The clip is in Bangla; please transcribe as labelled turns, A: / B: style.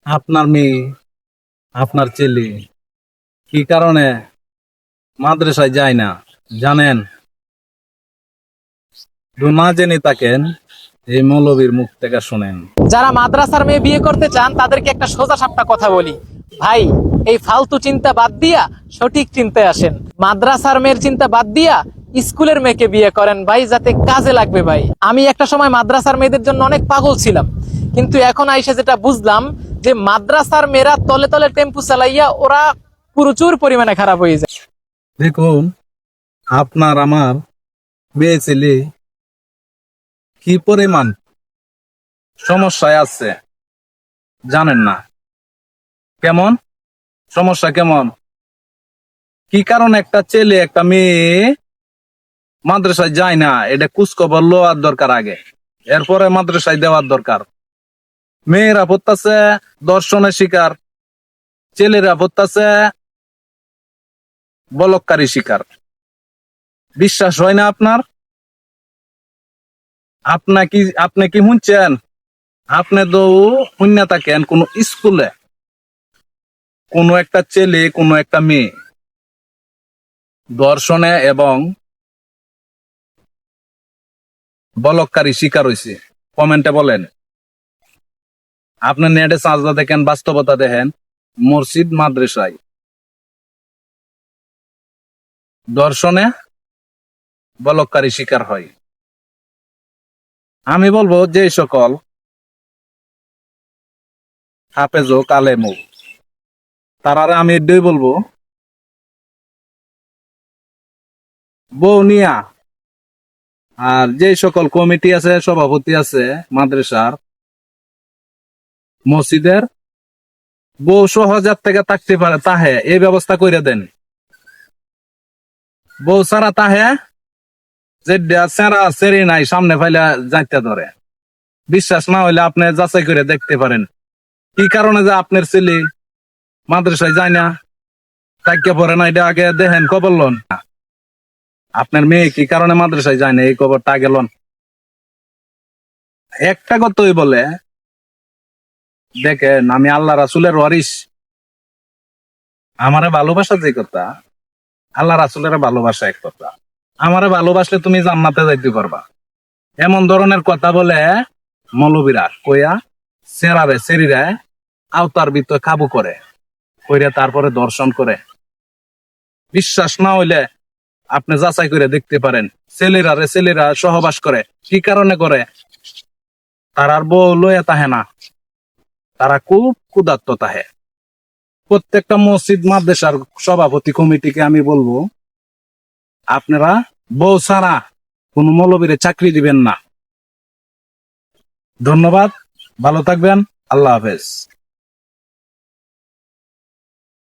A: আপনার মেয়ে, আপনার ছেলে কি কারণে মাদ্রাসায় যায় না জানেন? না জেনে থাকেন, এই মৌলবীর মুখ থেকে শুনেন।
B: যারা মাদ্রাসার মেয়ে বিয়ে করতে চান তাদেরকে একটা সোজা সাপটা কথা বলি, ভাই এই ফালতু চিন্তা বাদ দিয়া সঠিক চিন্তায় আসেন। মাদ্রাসার মেয়ের চিন্তা বাদ দিয়া স্কুলের মেয়েকে বিয়ে করেন ভাই, যাতে কাজে লাগবে। ভাই আমি একটা সময় মাদ্রাসার মেয়েদের জন্য অনেক পাগল ছিলাম, কিন্তু এখন আইসা যেটা বুঝলাম যে মাদ্রাসার মেয়েরা তলে তলে টেম্পু চালাইয়া ওরা প্রচুর পরিমাণে খারাপ হয়ে যায়।
A: দেখুন, আপনার আমার মেয়ে ছেলে কি পরিমাণ সমস্যায় আছে জানেন না? কেমন সমস্যা, কেমন কি কারণে একটা ছেলে একটা মেয়ে মাদ্রাসায় যায় না, এটা কুচখবর লওয়ার দরকার আগে, এরপরে মাদ্রাসায় দেওয়ার দরকার। মেয়েরা পড়তাছে দর্শনের শিকার, ছেলেরা পড়তাছে বলৎকারী শিকার। বিশ্বাস হয় না আপনার? আপনি কি শুনছেন? আপনি তো শুনে থাকেন কোন স্কুলে কোনো একটা ছেলে কোনো একটা মেয়ে ধর্ষণে এবং বলৎকারী শিকার হয়েছে, কমেন্টে বলেন। আপনি নেটে সাজদা দেখেন, বাস্তবতা দেখেন, মসজিদ মাদ্রাসায় ধর্ষণে বলৎকারী শিকার হয়। আমি বলবো যে সকল হাফেজ ও কালেম তারারে আমি এটাই বলবো, বউ নিয়া আর যে সকল কমিটি আছে, সভাপতি আছে মাদ্রাসার মসজিদের, বউ সহজাত থেকে থাকতে পারে তাহে এই ব্যবস্থা করে দেন। বউ সারা তাহে যে সেরা সেরি নাই সামনে ফাইলা যাইতে ধরে। বিশ্বাস না হইলে আপনি যাচাই করে দেখতে পারেন কি কারণে যে আপনার ছেলে মাদ্রাসায় যায় না, তাকে পড়ে না, এটা আগে দেখেন, খবর লন। আপনার মেয়ে কি কারণে মাদ্রাসায় যায় না এই খবরটা আগে লন। একটা কথাই বলে, দেখেন আমি আল্লাহ রাসূলের ওয়ারিস, আমারে ভালোবাসা যে কথা, আল্লাহ রাসূলের ভালোবাসা এক কথা। আমারে ভালোবাসলে তুমি জান্নাতে যাইতে পারবা, এমন ধরনের কথা বলে মৌলবীরা কইয়া সেরারে সেরিরা আওতার ভিতরে কাবু করে, কইরা তারপরে দর্শন করে। বিশ্বাস না হইলে আপনি যাচাই করে দেখতে পারেন। ছেলেরা সহবাস করে কি কারণে করে? তারার বউ লইয়া তাহে না, তারা খুব ক্ষুধার্ত তাহে। প্রত্যেকটা মসজিদ মাদ্রাসার সভাপতি কমিটিকে আমি বলবো, আপনারা বউ ছাড়া কোন মৌলবীরে চাকরি দিবেন না। ধন্যবাদ, ভালো থাকবেন, আল্লাহ হাফেজ।